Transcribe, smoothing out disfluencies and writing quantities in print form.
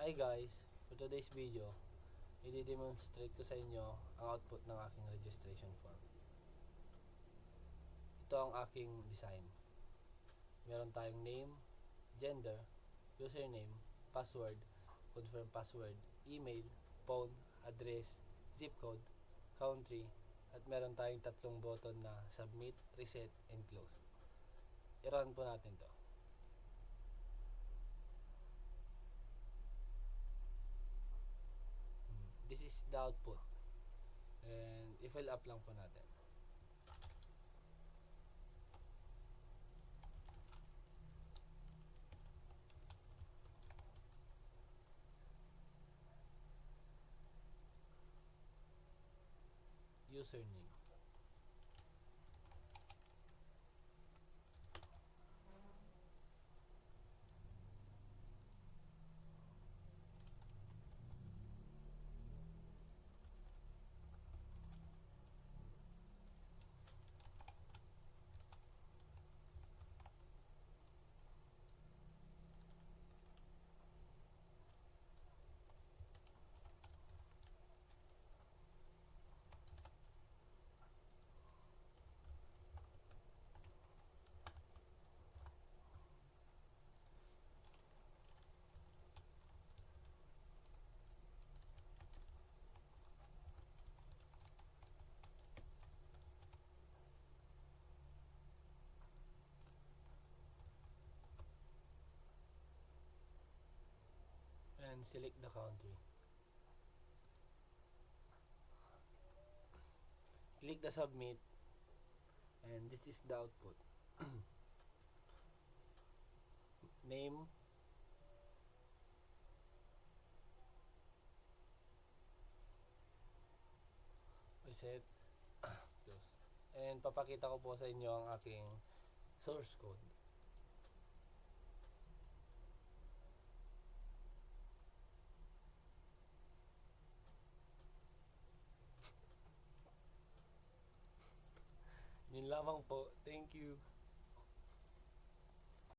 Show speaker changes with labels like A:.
A: Hi guys! For today's video, i-demonstrate ko sa inyo ang output ng aking registration form. Ito ang aking design. Meron tayong name, gender, username, password, confirm password, email, phone, address, zip code, country, at meron tayong tatlong button na submit, reset, and close. I-run po natin to. This is the output. And i-fill up lang po natin. Username. And select the country. Click the submit, and this is the output. Name, reset, close. And papakita ko po sa inyo ang aking source code. Yun lamang po. Thank you.